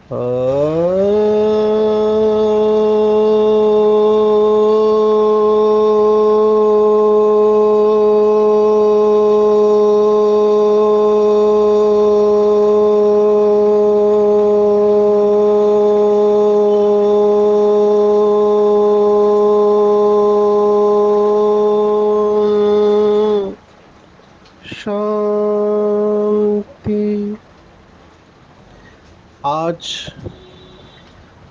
शांति। आज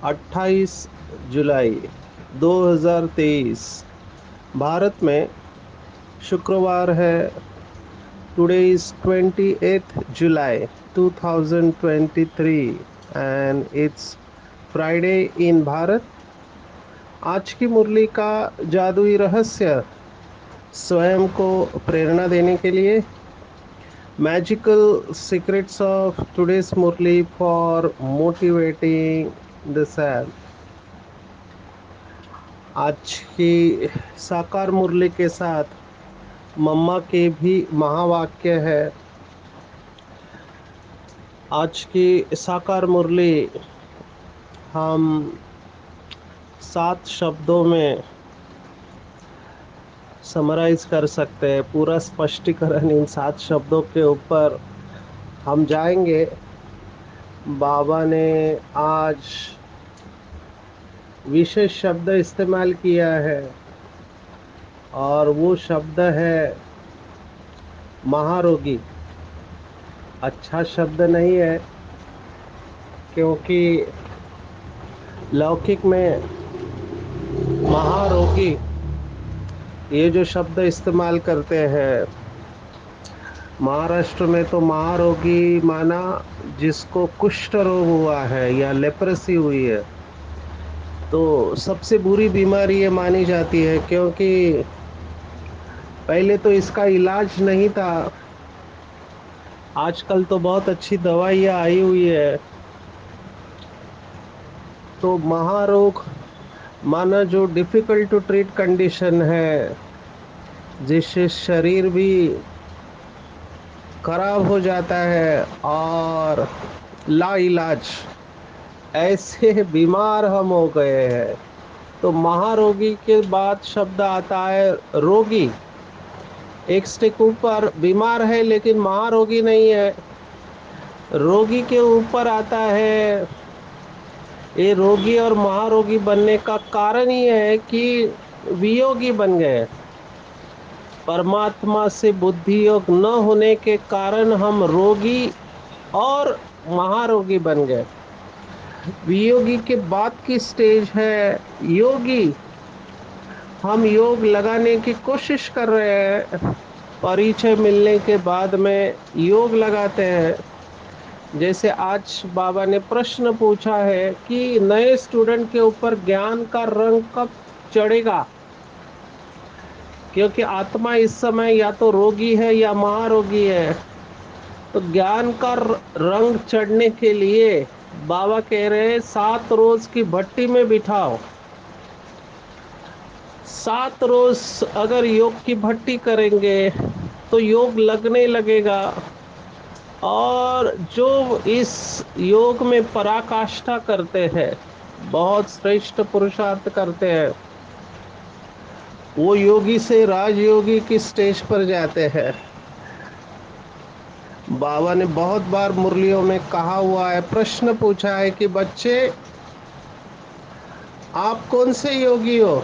28 जुलाई 2023 भारत में शुक्रवार है। Today is 28th July 2023 and it's Friday in Bharat. आज की मुरली का जादुई रहस्य स्वयं को प्रेरणा देने के लिए Magical secrets of today's Murli for motivating the self। आज की साकार मुरली के साथ मम्मा के भी महावाक्य है। आज की साकार मुरली हम 7 शब्दों में समराइज कर सकते हैं। पूरा स्पष्टीकरण इन 7 शब्दों के ऊपर हम जाएंगे। बाबा ने आज विशेष शब्द इस्तेमाल किया है और वो शब्द है महारोगी। अच्छा शब्द नहीं है, क्योंकि लौकिक में महारोगी ये जो शब्द इस्तेमाल करते हैं, महाराष्ट्र में तो महारोगी माना जिसको कुष्ठ रोग हुआ है या लेप्रेसी हुई है, तो सबसे बुरी बीमारी ये मानी जाती है। क्योंकि पहले तो इसका इलाज नहीं था। आजकल तो बहुत अच्छी दवाइयाँ आई हुई है। तो महारोग माना जो डिफिकल्ट टू ट्रीट कंडीशन है, जिससे शरीर भी खराब हो जाता है और लाइलाज ऐसे बीमार हम हो गए हैं। तो महारोगी के बाद शब्द आता है रोगी। एक स्टेप ऊपर बीमार है लेकिन महारोगी नहीं है। रोगी के ऊपर आता है। ये रोगी और महारोगी बनने का कारण ही है कि वियोगी बन गए। परमात्मा से बुद्धि योग न होने के कारण हम रोगी और महारोगी बन गए। वियोगी के बाद की स्टेज है योगी। हम योग लगाने की कोशिश कर रहे हैं। परिचय मिलने के बाद में योग लगाते हैं। जैसे आज बाबा ने प्रश्न पूछा है कि नए स्टूडेंट के ऊपर ज्ञान का रंग कब चढ़ेगा, क्योंकि आत्मा इस समय या तो रोगी है या महारोगी है। तो ज्ञान का रंग चढ़ने के लिए बाबा कह रहे हैं 7 रोज की भट्टी में बिठाओ। 7 रोज अगर योग की भट्टी करेंगे तो योग लगने लगेगा। और जो इस योग में पराकाष्ठा करते हैं, बहुत श्रेष्ठ पुरुषार्थ करते हैं, वो योगी से राजयोगी की स्टेज पर जाते हैं। बाबा ने बहुत बार मुरलियों में कहा हुआ है, प्रश्न पूछा है कि बच्चे आप कौन से योगी हो,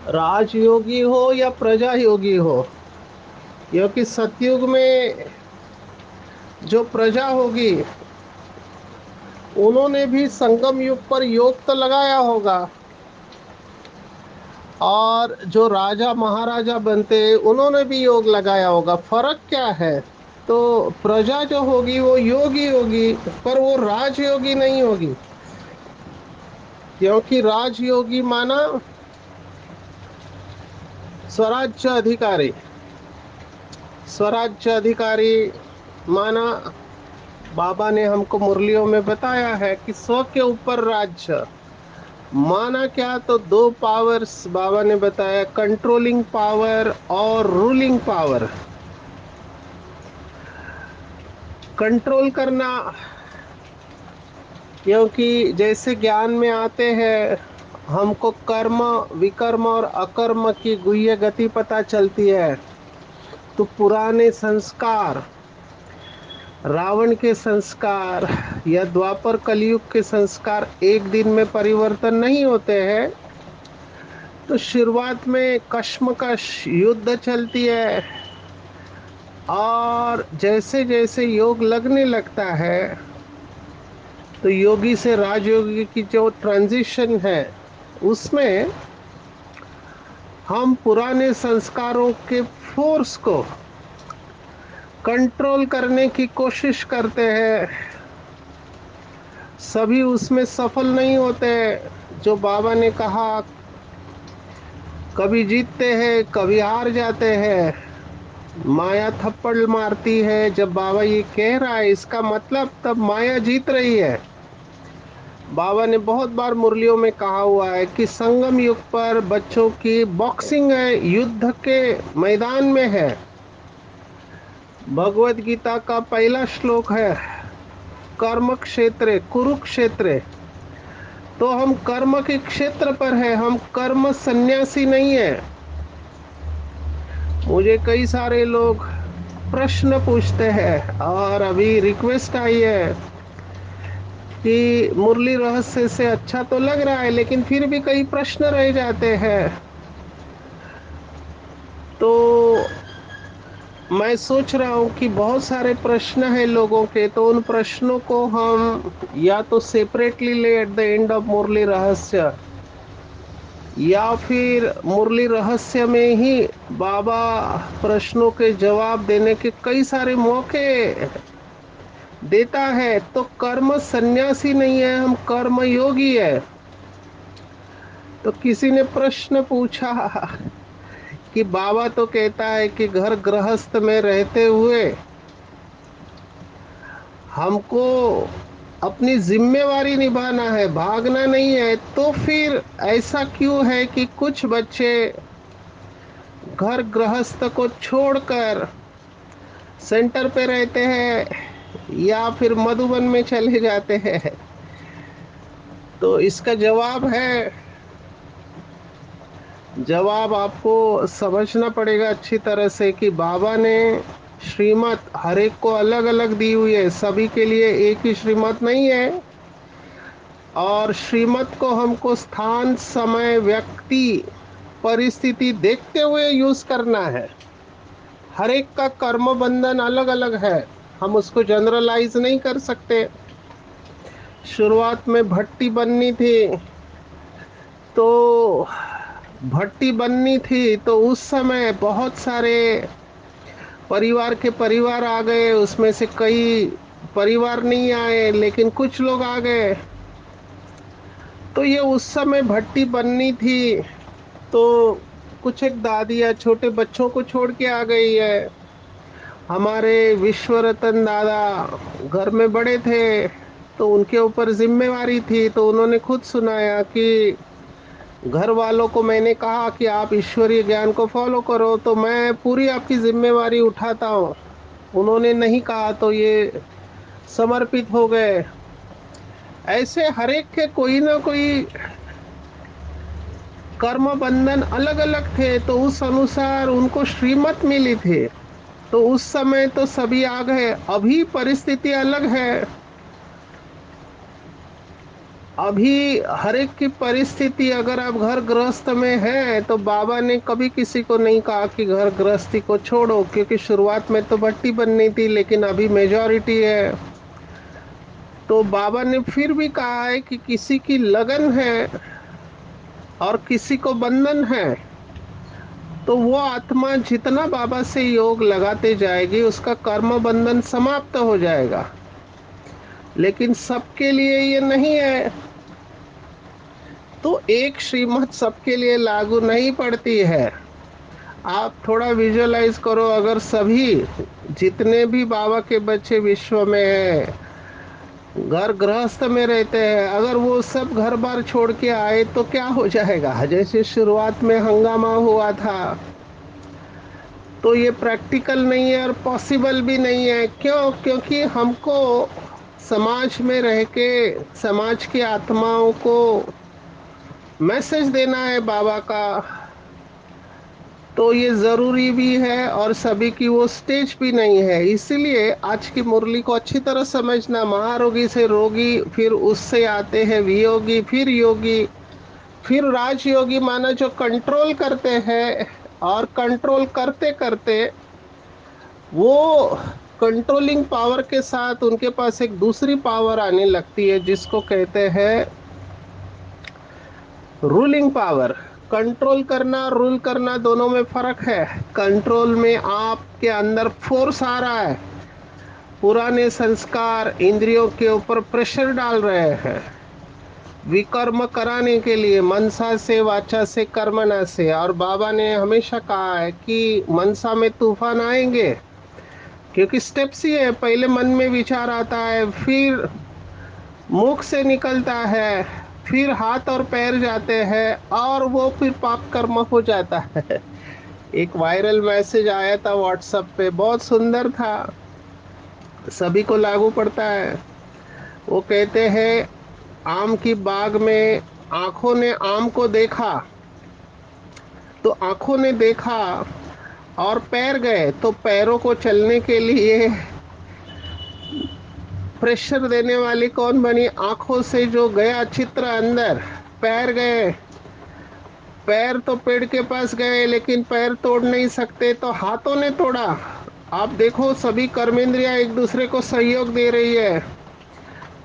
राजयोगी हो या प्रजा योगी हो। क्योंकि सतयुग में जो प्रजा होगी उन्होंने भी संगम युग पर योग तो लगाया होगा, और जो राजा महाराजा बनते उन्होंने भी योग लगाया होगा। फर्क क्या है? तो प्रजा जो होगी वो योगी होगी, पर वो राजयोगी नहीं होगी। क्योंकि राजयोगी माना स्वराज्य अधिकारी। स्वराज्य अधिकारी माना बाबा ने हमको मुरलियों में बताया है कि स्व के ऊपर राज्य माना क्या, तो 2 पावर्स बाबा ने बताया, कंट्रोलिंग पावर और रूलिंग पावर। कंट्रोल करना क्योंकि जैसे ज्ञान में आते हैं, हमको कर्म, विकर्म और अकर्म की गुह्य गति पता चलती है। तो पुराने संस्कार, रावण के संस्कार या द्वापर कलयुग के संस्कार एक दिन में परिवर्तन नहीं होते हैं। तो शुरुआत में कश्मकश युद्ध चलती है, और जैसे जैसे योग लगने लगता है, तो योगी से राजयोगी की जो ट्रांजिशन है, उसमें हम पुराने संस्कारों के फोर्स को कंट्रोल करने की कोशिश करते हैं। सभी उसमें सफल नहीं होते। जो बाबा ने कहा, कभी जीतते हैं कभी हार जाते हैं। माया थप्पड़ मारती है। जब बाबा ये कह रहा है, इसका मतलब तब माया जीत रही है। बाबा ने बहुत बार मुरलियों में कहा हुआ है कि संगम युग पर बच्चों की बॉक्सिंग है, युद्ध के मैदान में है। भगवत गीता का पहला श्लोक है, कर्म क्षेत्र कुरुक्षेत्र। तो हम कर्म के क्षेत्र पर है, हम कर्म सन्यासी नहीं है। मुझे कई सारे लोग प्रश्न पूछते हैं, और अभी रिक्वेस्ट आई है कि मुरली रहस्य से अच्छा तो लग रहा है, लेकिन फिर भी कई प्रश्न रह जाते हैं। तो मैं सोच रहा हूँ कि बहुत सारे प्रश्न हैं लोगों के, तो उन प्रश्नों को हम या तो सेपरेटली ले एट द एंड ऑफ मुरली रहस्य, या फिर मुरली रहस्य में ही बाबा प्रश्नों के जवाब देने के कई सारे मौके देता है। तो कर्म सन्यासी नहीं है, हम कर्म योगी है। तो किसी ने प्रश्न पूछा कि बाबा तो कहता है कि घर गृहस्थ में रहते हुए हमको अपनी जिम्मेवारी निभाना है, भागना नहीं है। तो फिर ऐसा क्यों है कि कुछ बच्चे घर गृहस्थ को छोड़कर सेंटर पे रहते हैं या फिर मधुबन में चले जाते हैं? तो इसका जवाब है, जवाब आपको समझना पड़ेगा अच्छी तरह से कि बाबा ने श्रीमत हर एक को अलग अलग दी हुई है, सभी के लिए एक ही श्रीमत नहीं है। और श्रीमत को हमको स्थान, समय, व्यक्ति, परिस्थिति देखते हुए यूज करना है। हर एक का कर्म बंधन अलग अलग है, हम उसको जनरलाइज नहीं कर सकते। शुरुआत में भट्टी बननी थी, तो भट्टी बननी थी तो उस समय बहुत सारे परिवार के परिवार आ गए, उसमें से कई परिवार नहीं आए, लेकिन कुछ लोग आ गए। तो ये उस समय भट्टी बननी थी, तो कुछ एक दादियाँ छोटे बच्चों को छोड़ के आ गई है। हमारे विश्व रतन दादा घर में बड़े थे, तो उनके ऊपर जिम्मेवारी थी, तो उन्होंने खुद सुनाया कि घर वालों को मैंने कहा कि आप ईश्वरीय ज्ञान को फॉलो करो, तो मैं पूरी आपकी जिम्मेवारी उठाता हूँ। उन्होंने नहीं कहा तो ये समर्पित हो गए। ऐसे हर एक के कोई ना कोई कर्म बंधन अलग अलग थे, तो उस अनुसार उनको श्रीमत मिली थी। तो उस समय तो सभी आ गए, अभी परिस्थिति अलग है। अभी हर एक की परिस्थिति, अगर आप घर गृहस्थ में हैं तो बाबा ने कभी किसी को नहीं कहा कि घर गृहस्थी को छोड़ो, क्योंकि शुरुआत में तो भट्टी बननी थी, लेकिन अभी मेजॉरिटी है। तो बाबा ने फिर भी कहा है कि किसी की लगन है और किसी को बंधन है, तो वो आत्मा जितना बाबा से योग लगाते जाएगी, उसका कर्म बंधन समाप्त हो जाएगा। लेकिन सबके लिए ये नहीं है। तो एक श्रीमत सबके लिए लागू नहीं पड़ती है। आप थोड़ा विजुअलाइज करो, अगर सभी जितने भी बाबा के बच्चे विश्व में हैं, घर गृहस्थ में रहते हैं, अगर वो सब घर बार छोड़ के आए तो क्या हो जाएगा? जैसे शुरुआत में हंगामा हुआ था। तो ये प्रैक्टिकल नहीं है और पॉसिबल भी नहीं है। क्यों? क्योंकि हमको समाज में रह के समाज की आत्माओं को मैसेज देना है बाबा का, तो ये जरूरी भी है और सभी की वो स्टेज भी नहीं है। इसीलिए आज की मुरली को अच्छी तरह समझना। महारोगी से रोगी, फिर उससे आते हैं वियोगी, फिर योगी, फिर राजयोगी, माना जो कंट्रोल करते हैं। और कंट्रोल करते करते वो कंट्रोलिंग पावर के साथ उनके पास एक दूसरी पावर आने लगती है, जिसको कहते हैं रूलिंग पावर। कंट्रोल करना, रूल करना, दोनों में फर्क है। कंट्रोल में आपके अंदर फोर्स आ रहा है, पुराने संस्कार इंद्रियों के ऊपर प्रेशर डाल रहे हैं विकर्म कराने के लिए, मनसा से, वाचा से, कर्मणा से। और बाबा ने हमेशा कहा है कि मनसा में तूफान आएंगे, क्योंकि स्टेप्स ही है। पहले मन में विचार आता है, फिर मुख से निकलता है, फिर हाथ और पैर जाते हैं, और वो फिर पाप कर्म हो जाता है। एक वायरल मैसेज आया था व्हाट्सएप पे, बहुत सुंदर था, सभी को लागू पड़ता है। वो कहते हैं, आम की बाग में आंखों ने आम को देखा, तो आंखों ने देखा और पैर गए, तो पैरों को चलने के लिए प्रेशर देने वाली कौन बनी? आंखों से जो गया चित्र अंदर, पैर गए। पैर तो पेड़ के पास गए, लेकिन पैर तोड़ नहीं सकते, तो हाथों ने तोड़ा। आप देखो, सभी कर्मेंद्रियां एक दूसरे को सहयोग दे रही है,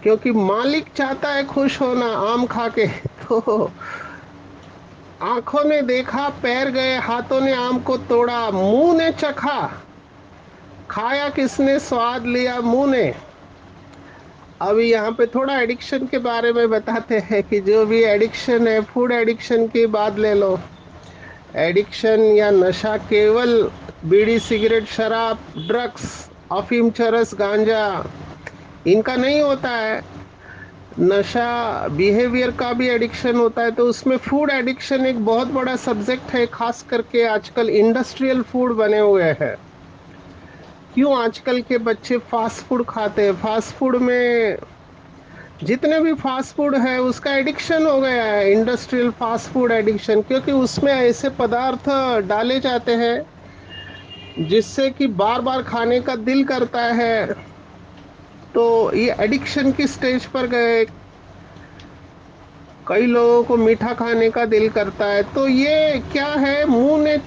क्योंकि मालिक चाहता है खुश होना आम खा के। तो आंखों ने देखा, पैर गए, हाथों ने आम को तोड़ा, मुंह ने चखा। खाया किसने? स्वाद लिया मुंह ने। अभी यहाँ पे थोड़ा एडिक्शन के बारे में बताते हैं कि जो भी एडिक्शन है, फूड एडिक्शन की बात ले लो। एडिक्शन या नशा केवल बीड़ी, सिगरेट, शराब, ड्रग्स, अफीम, चरस, गांजा, इनका नहीं होता है। नशा बिहेवियर का भी एडिक्शन होता है। तो उसमें फूड एडिक्शन एक बहुत बड़ा सब्जेक्ट है, खास करके आजकल इंडस्ट्रियल फूड बने हुए हैं। क्यों आजकल के बच्चे फास्ट फूड खाते हैं? फास्ट फूड में जितने भी फास्ट फूड है, उसका एडिक्शन हो गया है, इंडस्ट्रियल फास्ट फूड एडिक्शन। क्योंकि उसमें ऐसे पदार्थ डाले जाते हैं जिससे कि बार बार खाने का दिल करता है। तो ये एडिक्शन की स्टेज पर गए। कई लोगों को मीठा खाने का दिल करता है, तो ये क्या है? मुंह ने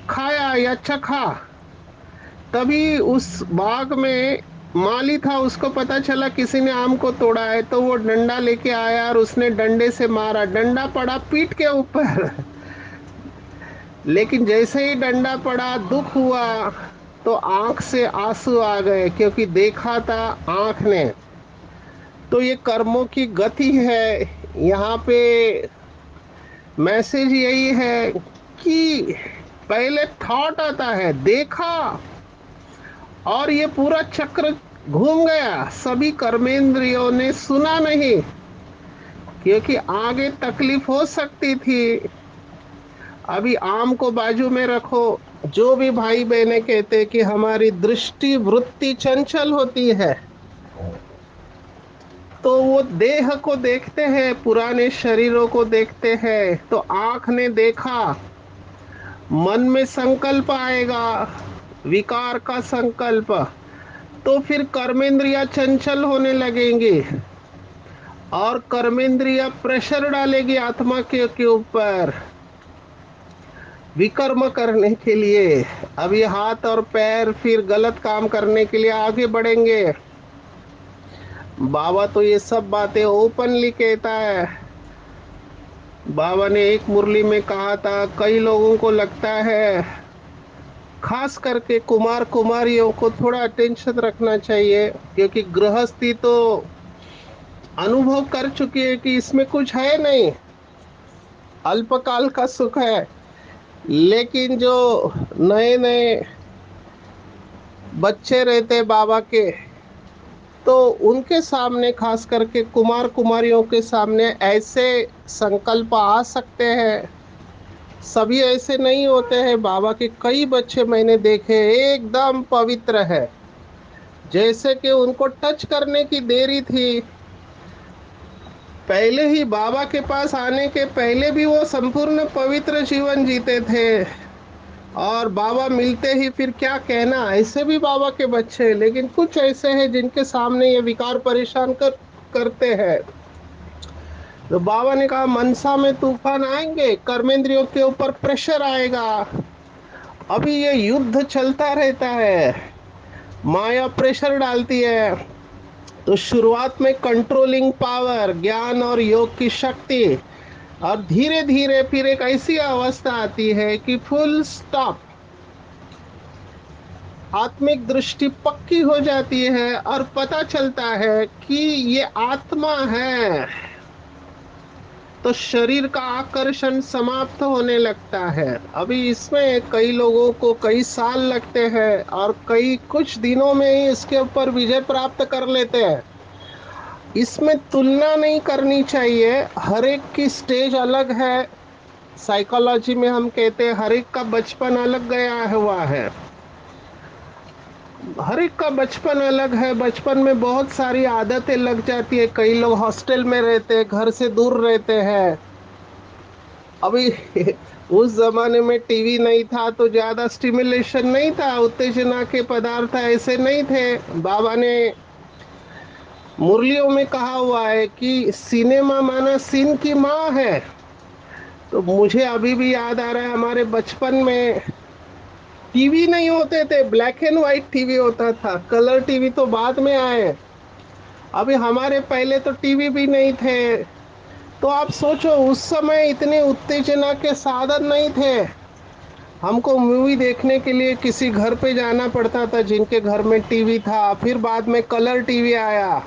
खाया या चखा, तभी उस बाग में माली था, उसको पता चला किसी ने आम को तोड़ा है, तो वो डंडा लेके आया और उसने डंडे से मारा। डंडा पड़ा पीठ के ऊपर। लेकिन जैसे ही डंडा पड़ा, दुख हुआ, तो आंख से आंसू आ गए, क्योंकि देखा था आंख ने। तो ये कर्मों की गति है। यहाँ पे मैसेज यही है कि पहले थॉट आता है, देखा, और ये पूरा चक्र घूम गया। सभी कर्मेंद्रियों ने सुना नहीं, क्योंकि आगे तकलीफ हो सकती थी। अभी आम को बाजू में रखो। जो भी भाई बहनें कहते हैं कि हमारी दृष्टि वृत्ति चंचल होती है, तो वो देह को देखते हैं, पुराने शरीरों को देखते हैं। तो आंख ने देखा, मन में संकल्प आएगा, विकार का संकल्प, तो फिर कर्मेंद्रिया चंचल होने लगेंगी, और कर्मेंद्रिया प्रेशर डालेगी आत्मा के ऊपर विकर्म करने के लिए। अब ये हाथ और पैर फिर गलत काम करने के लिए आगे बढ़ेंगे। बाबा तो ये सब बातें ओपनली कहता है। बाबा ने एक मुरली में कहा था, कई लोगों को लगता है, खास करके कुमार कुमारियों को थोड़ा अटेंशन रखना चाहिए, क्योंकि गृहस्थी तो अनुभव कर चुकी है कि इसमें कुछ है नहीं, अल्पकाल का सुख है। लेकिन जो नए नए बच्चे रहते बाबा के, तो उनके सामने, खास करके कुमार कुमारियों के सामने ऐसे संकल्प आ सकते हैं। सभी ऐसे नहीं होते हैं। बाबा के कई बच्चे मैंने देखे एकदम पवित्र है, जैसे कि उनको टच करने की देरी थी, पहले ही बाबा के पास आने के पहले भी वो संपूर्ण पवित्र जीवन जीते थे, और बाबा मिलते ही फिर क्या कहना, ऐसे भी बाबा के बच्चे हैं। लेकिन कुछ ऐसे हैं जिनके सामने ये विकार परेशान करते हैं। तो बाबा ने कहा मनसा में तूफान आएंगे, कर्मेंद्रियों के ऊपर प्रेशर आएगा। अभी ये युद्ध चलता रहता है, माया प्रेशर डालती है। तो शुरुआत में कंट्रोलिंग पावर, ज्ञान और योग की शक्ति, और धीरे धीरे फिर एक ऐसी अवस्था आती है कि फुल स्टॉप, आत्मिक दृष्टि पक्की हो जाती है और पता चलता है कि ये आत्मा है। तो शरीर का आकर्षण समाप्त होने लगता है। अभी इसमें कई लोगों को कई साल लगते हैं और कई कुछ दिनों में ही इसके ऊपर विजय प्राप्त कर लेते हैं। इसमें तुलना नहीं करनी चाहिए, हर एक की स्टेज अलग है। साइकोलॉजी में हम कहते हैं हर एक का बचपन अलग गया हुआ है, हर एक का बचपन अलग है। बचपन में बहुत सारी आदतें लग जाती है, कई लोग हॉस्टल में रहते हैं, घर से दूर रहते हैं। अभी उस जमाने में टीवी नहीं था तो ज्यादा स्टिमुलेशन नहीं था, उत्तेजना के पदार्थ ऐसे नहीं थे। बाबा ने मुरलियों में कहा हुआ है कि सिनेमा माना सीन की माँ है। तो मुझे अभी भी याद आ रहा है, हमारे बचपन में टीवी नहीं होते थे, ब्लैक एंड व्हाइट टीवी होता था, कलर टीवी तो बाद में आए। अभी हमारे पहले तो टीवी भी नहीं थे। तो आप सोचो उस समय इतने उत्तेजना के साधन नहीं थे। हमको मूवी देखने के लिए किसी घर पे जाना पड़ता था जिनके घर में टीवी था, फिर बाद में कलर टीवी आया।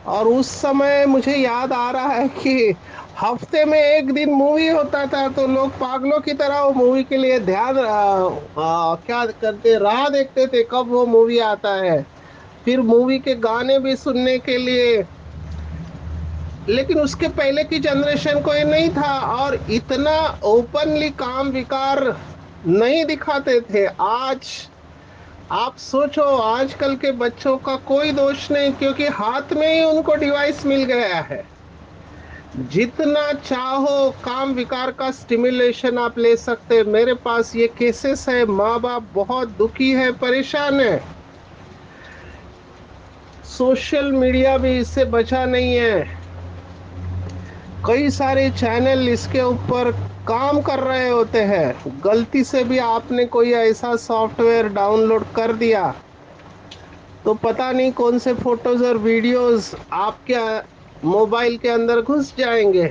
और उस समय मुझे याद आ रहा है कि हफ्ते में एक दिन मूवी होता था, तो लोग पागलों की तरह वो मूवी के लिए क्या करते, राह देखते थे कब वो मूवी आता है, फिर मूवी के गाने भी सुनने के लिए। लेकिन उसके पहले की जनरेशन को ये नहीं था, और इतना ओपनली काम विकार नहीं दिखाते थे। आज आप सोचो, आजकल के बच्चों का कोई दोष नहीं, क्योंकि हाथ में ही उनको डिवाइस मिल गया है। जितना चाहो काम विकार का स्टिमुलेशन आप ले सकते हैं। मेरे पास ये केसेस है, माँ बाप बहुत दुखी है, परेशान है। सोशल मीडिया भी इससे बचा नहीं है, कई सारे चैनल इसके ऊपर काम कर रहे होते हैं। गलती से भी आपने कोई ऐसा सॉफ्टवेयर डाउनलोड कर दिया तो पता नहीं कौन से फोटोज और वीडियोस आपके मोबाइल के अंदर घुस जाएंगे।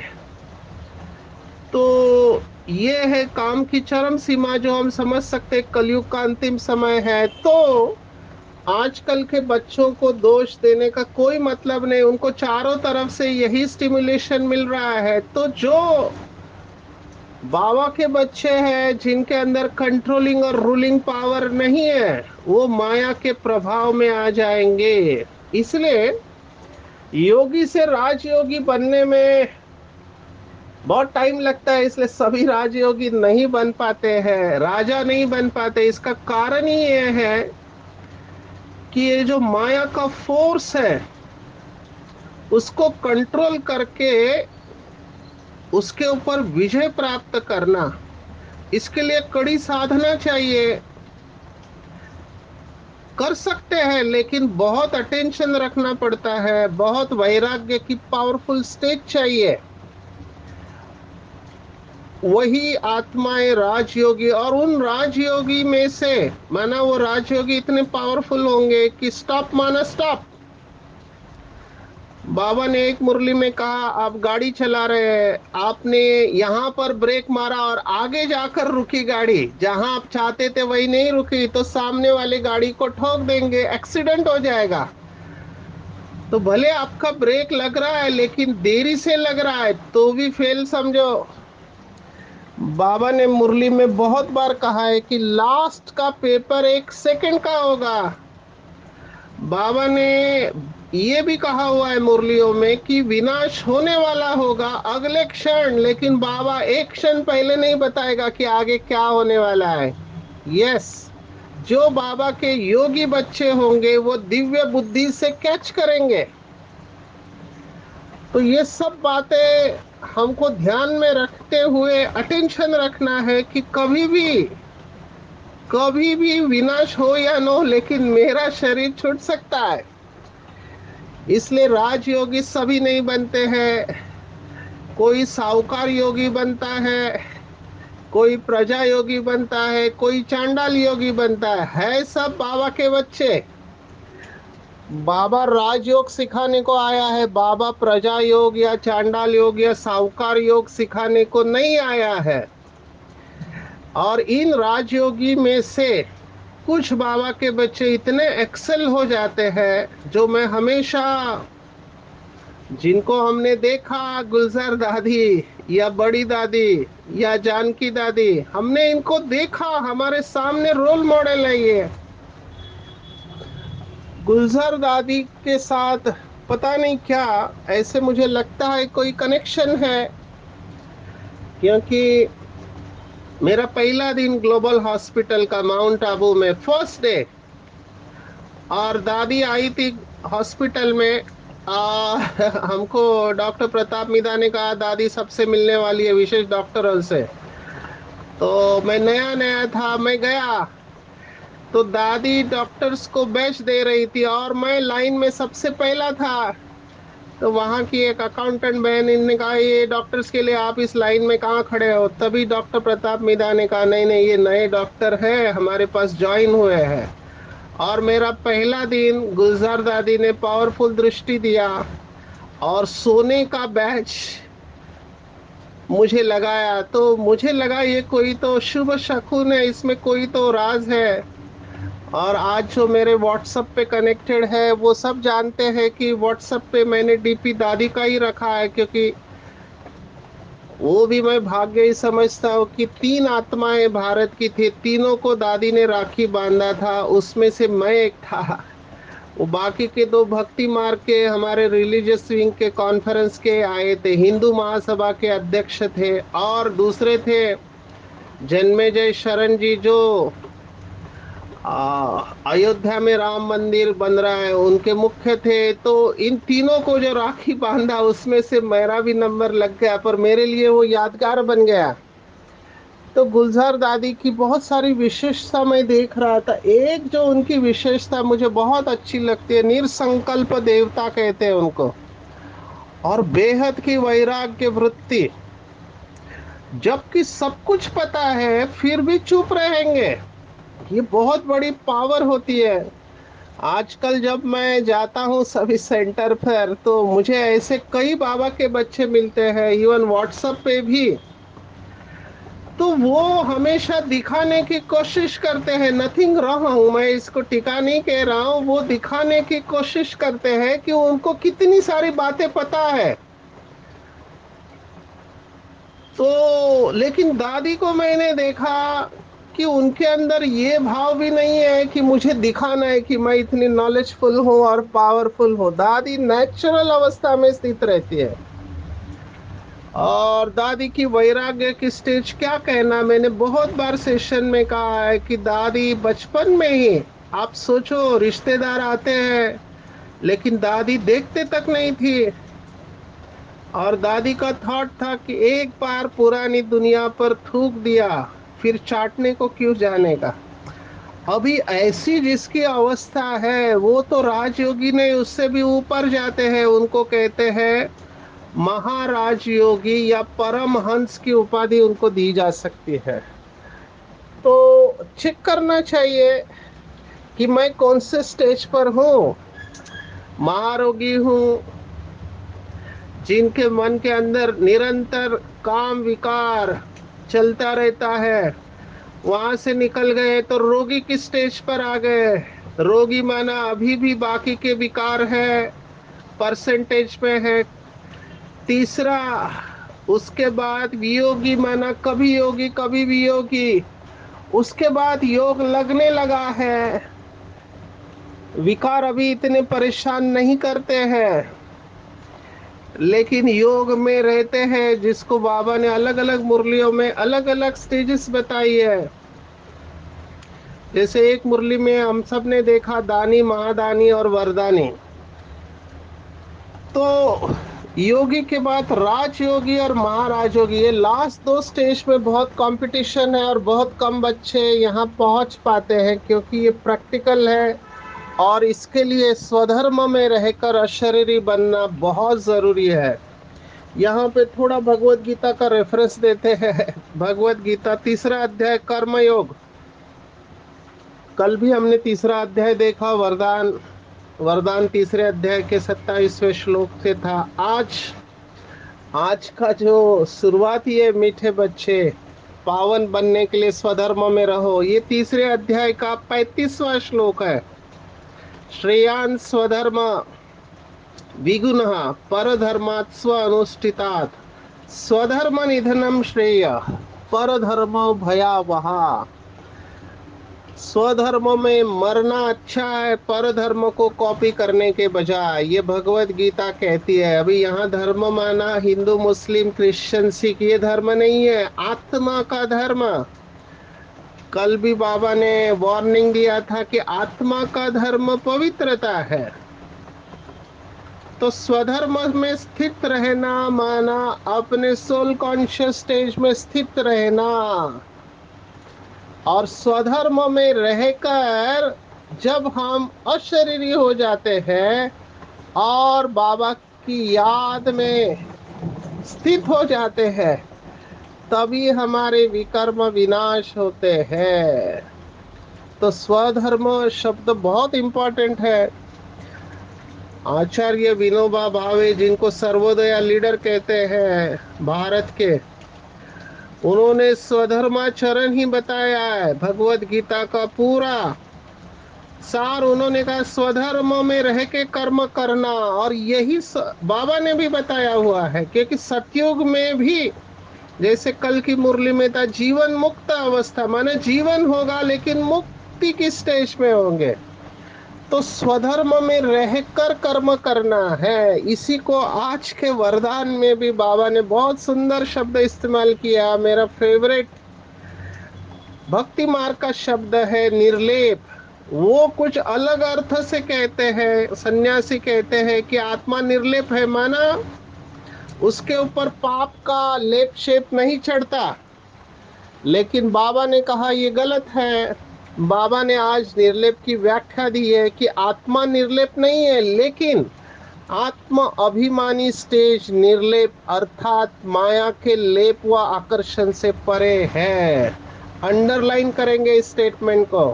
तो ये है काम की चरम सीमा, जो हम समझ सकते हैं कलयुग का अंतिम समय है। तो आजकल के बच्चों को दोष देने का कोई मतलब नहीं, उनको चारों तरफ से यही स्टिमुलेशन मिल रहा है। तो जो बाबा के बच्चे हैं जिनके अंदर कंट्रोलिंग और रूलिंग पावर नहीं है, वो माया के प्रभाव में आ जाएंगे। इसलिए योगी से राजयोगी बनने में बहुत टाइम लगता है, इसलिए सभी राजयोगी नहीं बन पाते हैं, राजा नहीं बन पाते। इसका कारण ही ये है कि ये जो माया का फोर्स है उसको कंट्रोल करके उसके ऊपर विजय प्राप्त करना, इसके लिए कड़ी साधना चाहिए। कर सकते हैं लेकिन बहुत अटेंशन रखना पड़ता है, बहुत वैराग्य की पावरफुल स्टेज चाहिए। वही आत्माएं राजयोगी, और उन राजयोगी में से माना वो राजयोगी इतने पावरफुल होंगे कि स्टॉप माना स्टॉप। बाबा ने एक मुरली में कहा, आप गाड़ी चला रहे हैं, आपने यहाँ पर ब्रेक मारा और आगे जाकर रुकी गाड़ी, जहां आप चाहते थे वही नहीं रुकी, तो सामने वाली गाड़ी को ठोक देंगे, एक्सीडेंट हो जाएगा। तो भले आपका ब्रेक लग रहा है लेकिन देरी से लग रहा है तो भी फेल समझो। बाबा ने मुरली में बहुत बार कहा है कि लास्ट का पेपर एक सेकंड का होगा। बाबा ने ये भी कहा हुआ है मुरलियों में कि विनाश होने वाला होगा अगले क्षण, लेकिन बाबा एक क्षण पहले नहीं बताएगा कि आगे क्या होने वाला है। यस, जो बाबा के योगी बच्चे होंगे वो दिव्य बुद्धि से कैच करेंगे। तो ये सब बातें हमको ध्यान में रखते हुए अटेंशन रखना है कि कभी भी विनाश हो या न हो, लेकिन मेरा शरीर छूट सकता है। इसलिए राजयोगी सभी नहीं बनते हैं। कोई साहूकार योगी बनता है, कोई प्रजा योगी बनता है, कोई चांडाल योगी बनता है सब बाबा के बच्चे। बाबा राजयोग सिखाने को आया है, बाबा प्रजा योग या चांडाल योग या साहूकार योग सिखाने को नहीं आया है। और इन राजयोगी में से कुछ बाबा के बच्चे इतने एक्सेल हो जाते हैं, जो मैं हमेशा, जिनको हमने देखा गुलजार दादी या बड़ी दादी या जानकी दादी, हमने इनको देखा, हमारे सामने रोल मॉडल है ये। गुलजार दादी के साथ पता नहीं क्या, ऐसे मुझे लगता है कोई कनेक्शन है, क्योंकि मेरा पहला दिन ग्लोबल हॉस्पिटल का माउंट आबू में, फर्स्ट डे, और दादी आई थी हॉस्पिटल में। हमको डॉक्टर प्रताप मिदा ने कहा दादी सबसे मिलने वाली है, विशेष डॉक्टरों से। तो मैं नया नया था, मैं गया तो दादी डॉक्टर्स को बैच दे रही थी और मैं लाइन में सबसे पहला था। तो वहां की एक अकाउंटेंट बहन, इनने कहा ये डॉक्टर्स के लिए आप इस लाइन में कहाँ खड़े हो? तभी डॉक्टर प्रताप मिदा ने कहा नहीं नहीं, ये नए डॉक्टर है, हमारे पास ज्वाइन हुए हैं। और मेरा पहला दिन गुलजार दादी ने पावरफुल दृष्टि दिया और सोने का बैच मुझे लगाया। तो मुझे लगा ये कोई तो शुभ शकुन है, इसमें कोई तो राज है। और आज जो मेरे व्हाट्सएप पे कनेक्टेड है वो सब जानते हैं कि व्हाट्सएप पे मैंने डीपी दादी का ही रखा है, क्योंकि वो भी मैं भाग्य ही समझता हूँ कि तीन आत्माएं भारत की थी, तीनों को दादी ने राखी बांधा था, उसमें से मैं एक था। वो बाकी के दो भक्ति मार्ग के हमारे रिलीजियस विंग के कॉन्फ्रेंस के आए थे, हिंदू महासभा के अध्यक्ष थे, और दूसरे थे जन्मेजय शरण जी, जो अयोध्या में राम मंदिर बन रहा है उनके मुख्य थे। तो इन तीनों को जो राखी बांधा उसमें से मेरा भी नंबर लग गया, पर मेरे लिए वो यादगार बन गया। तो गुलजार दादी की बहुत सारी विशेषता मैं देख रहा था। एक जो उनकी विशेषता मुझे बहुत अच्छी लगती है, निरसंकल्प देवता कहते हैं उनको, और बेहद की वैराग्य वृत्ति। जबकि सब कुछ पता है फिर भी चुप रहेंगे, ये बहुत बड़ी पावर होती है। आजकल जब मैं जाता हूँ सर्विस सेंटर पर तो मुझे ऐसे कई बाबा के बच्चे मिलते हैं, इवन व्हाट्सएप पे भी। तो वो हमेशा दिखाने की कोशिश करते हैं, नथिंग रॉन्ग, मैं इसको टिका नहीं कह रहा हूँ, वो दिखाने की कोशिश करते हैं कि उनको कितनी सारी बातें पता है। तो लेकिन दादी को मैंने देखा कि उनके अंदर ये भाव भी नहीं है कि मुझे दिखाना है कि मैं इतनी नॉलेजफुल हूँ और पावरफुल हूँ। दादी नेचुरल अवस्था में स्थित रहती है। और दादी की वैराग्य की स्टेज क्या कहना, मैंने बहुत बार सेशन में कहा है कि दादी बचपन में ही, आप सोचो, रिश्तेदार आते हैं लेकिन दादी देखते तक नहीं थी। और दादी का थॉट था कि एक बार पुरानी दुनिया पर थूक दिया, फिर चाटने को क्यों जाने का। अभी ऐसी जिसकी अवस्था है वो तो राजयोगी नहीं, उससे भी ऊपर जाते हैं, उनको कहते हैं महाराज योगी या परमहंस की उपाधि उनको दी जा सकती है। तो चेक करना चाहिए कि मैं कौन से स्टेज पर हूँ। महारोगी हूँ, जिनके मन के अंदर निरंतर काम विकार चलता रहता है, वहां से निकल गए तो रोगी की स्टेज पर आ गए। रोगी माना अभी भी बाकी के विकार है, परसेंटेज पे है। तीसरा, उसके बाद वियोगी माना कभी योगी कभी वियोगी। उसके बाद योग लगने लगा है, विकार अभी इतने परेशान नहीं करते हैं, लेकिन योग में रहते हैं, जिसको बाबा ने अलग अलग मुरलियों में अलग अलग स्टेजेस बताई है। जैसे एक मुरली में हम सब ने देखा दानी, महादानी और वरदानी। तो योगी के बाद राजयोगी और महाराजयोगी, ये लास्ट दो स्टेज में बहुत कंपटीशन है और बहुत कम बच्चे यहाँ पहुंच पाते हैं, क्योंकि ये प्रैक्टिकल है और इसके लिए स्वधर्म में रहकर अशरीरी बनना बहुत जरूरी है। यहाँ पे थोड़ा भगवत गीता का रेफरेंस देते हैं। भगवत गीता तीसरा अध्याय कर्मयोग। कल भी हमने तीसरा अध्याय देखा, वरदान। वरदान तीसरे अध्याय के 27वें श्लोक से था। आज आज का जो शुरुआत ही है, मीठे बच्चे पावन बनने के लिए स्वधर्म में रहो, ये तीसरे अध्याय का 35वां श्लोक है। श्रेयान स्वधर्म विगुणः परधर्मात् स्व अनुष्ठितात् स्वधर्म निधनम श्रेय परधर्म भयावह। स्वधर्म में मरना अच्छा है परधर्म को कॉपी करने के बजाय, ये भगवत गीता कहती है। अभी यहाँ धर्म माना हिंदू, मुस्लिम, क्रिश्चियन, सिख, ये धर्म नहीं है, आत्मा का धर्म। कल भी बाबा ने वार्निंग दिया था कि आत्मा का धर्म पवित्रता है। तो स्वधर्म में स्थित रहना माना अपने सोल कॉन्शियस स्टेज में स्थित रहना, और स्वधर्म में रहकर जब हम अशरीरी हो जाते हैं और बाबा की याद में स्थित हो जाते हैं, तभी हमारे विकर्म विनाश होते हैं। तो स्वधर्म शब्द बहुत इंपॉर्टेंट है। आचार्य विनोबा भावे, जिनको सर्वोदया लीडर कहते हैं भारत के, उन्होंने स्वधर्माचरण ही बताया है। भगवत गीता का पूरा सार उन्होंने कहा स्वधर्म में रह के कर्म करना, और यही बाबा ने भी बताया हुआ है। क्योंकि सतयुग में भी, जैसे कल की मुरली में था, जीवन मुक्त अवस्था माने जीवन होगा लेकिन मुक्ति की स्टेज में होंगे। तो स्वधर्म में रहकर कर्म करना है। इसी को आज के वरदान में भी बाबा ने बहुत सुंदर शब्द इस्तेमाल किया। मेरा फेवरेट भक्ति मार्ग का शब्द है निर्लेप। वो कुछ अलग अर्थ से कहते हैं, सन्यासी कहते हैं कि आत्मा निर्लेप है, माना उसके ऊपर पाप का लेप शेप नहीं चढ़ता। लेकिन बाबा ने कहा ये गलत है। बाबा ने आज निर्लेप की व्याख्या दी है कि आत्मा निर्लेप नहीं है, लेकिन आत्म अभिमानी स्टेज निर्लेप, अर्थात माया के लेप व आकर्षण से परे है। अंडरलाइन करेंगे इस स्टेटमेंट को,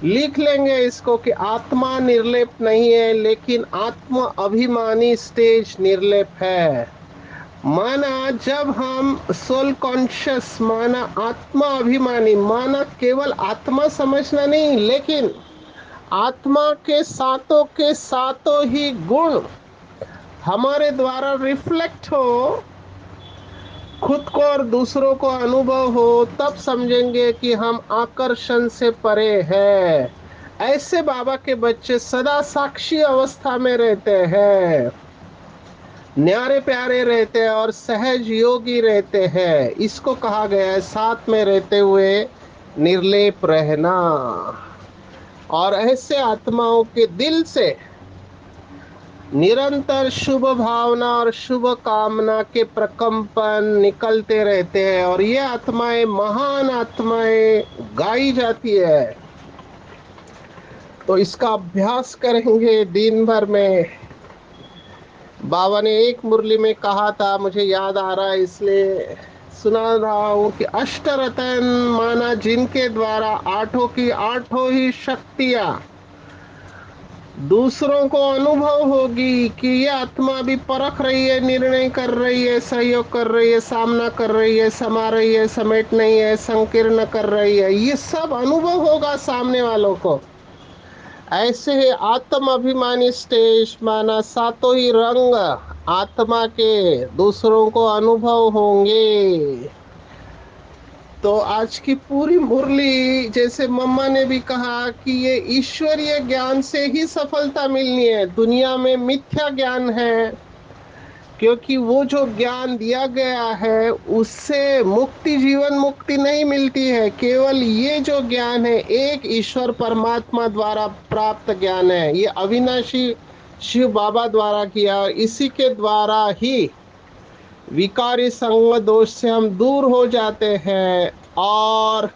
लिख लेंगे इसको कि आत्मा निर्लेप नहीं है, लेकिन आत्म अभिमानी स्टेज निर्लेप है। माना जब हम सोल कॉन्शियस, माना आत्मा अभिमानी, माना केवल आत्मा समझना नहीं, लेकिन आत्मा के सातों ही गुण हमारे द्वारा रिफ्लेक्ट हो, खुद को और दूसरों को अनुभव हो, तब समझेंगे कि हम आकर्षण से परे हैं। ऐसे बाबा के बच्चे सदा साक्षी अवस्था में रहते हैं, न्यारे प्यारे रहते हैं और सहज योगी रहते हैं। इसको कहा गया है साथ में रहते हुए निर्लेप रहना। और ऐसे आत्माओं के दिल से निरंतर शुभ भावना और शुभ कामना के प्रकंपन निकलते रहते हैं, और ये आत्माएं महान आत्माएं गाई जाती है। तो इसका अभ्यास करेंगे दिन भर में। बाबा ने एक मुरली में कहा था, मुझे याद आ रहा है इसलिए सुना रहा हूं, कि अष्टरतन माना जिनके द्वारा आठों की आठों ही शक्तियां दूसरों को अनुभव होगी कि ये आत्मा भी परख रही है, निर्णय कर रही है, सहयोग कर रही है, सामना कर रही है, समा रही है, समेट नहीं है, संकीर्ण कर रही है, ये सब अनुभव होगा सामने वालों को। ऐसे ही आत्म अभिमानी स्टेज माना सातों ही रंग आत्मा के दूसरों को अनुभव होंगे। तो आज की पूरी मुरली, जैसे मम्मा ने भी कहा कि ये ईश्वरीय ज्ञान से ही सफलता मिलनी है, दुनिया में मिथ्या ज्ञान है। क्योंकि वो जो ज्ञान दिया गया है उससे मुक्ति, जीवन मुक्ति नहीं मिलती है। केवल ये जो ज्ञान है एक ईश्वर परमात्मा द्वारा प्राप्त ज्ञान है। ये अविनाशी शिव बाबा द्वारा किया, इसी के द्वारा ही विकारी संग दोष से हम दूर हो जाते हैं और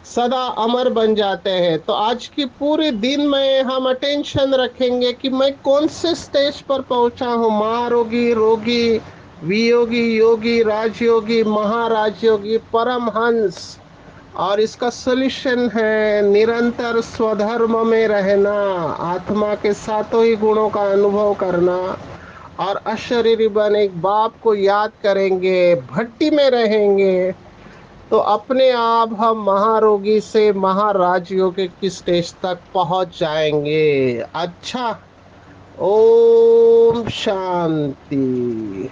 सदा अमर बन जाते हैं। तो आज की पूरे दिन में हम अटेंशन रखेंगे कि मैं कौन से स्टेज पर पहुंचा हूँ। महारोगी, रोगी, वियोगी, योगी, राजयोगी, महाराजयोगी, परमहंस। और इसका सॉल्यूशन है निरंतर स्वधर्म में रहना, आत्मा के सातों ही गुणों का अनुभव करना और अशरीरी बन एक बाप को याद करेंगे, भट्टी में रहेंगे, तो अपने आप हम महारोगी से महाराजयोगी की स्टेज तक पहुंच जाएंगे। अच्छा, ओम शांति।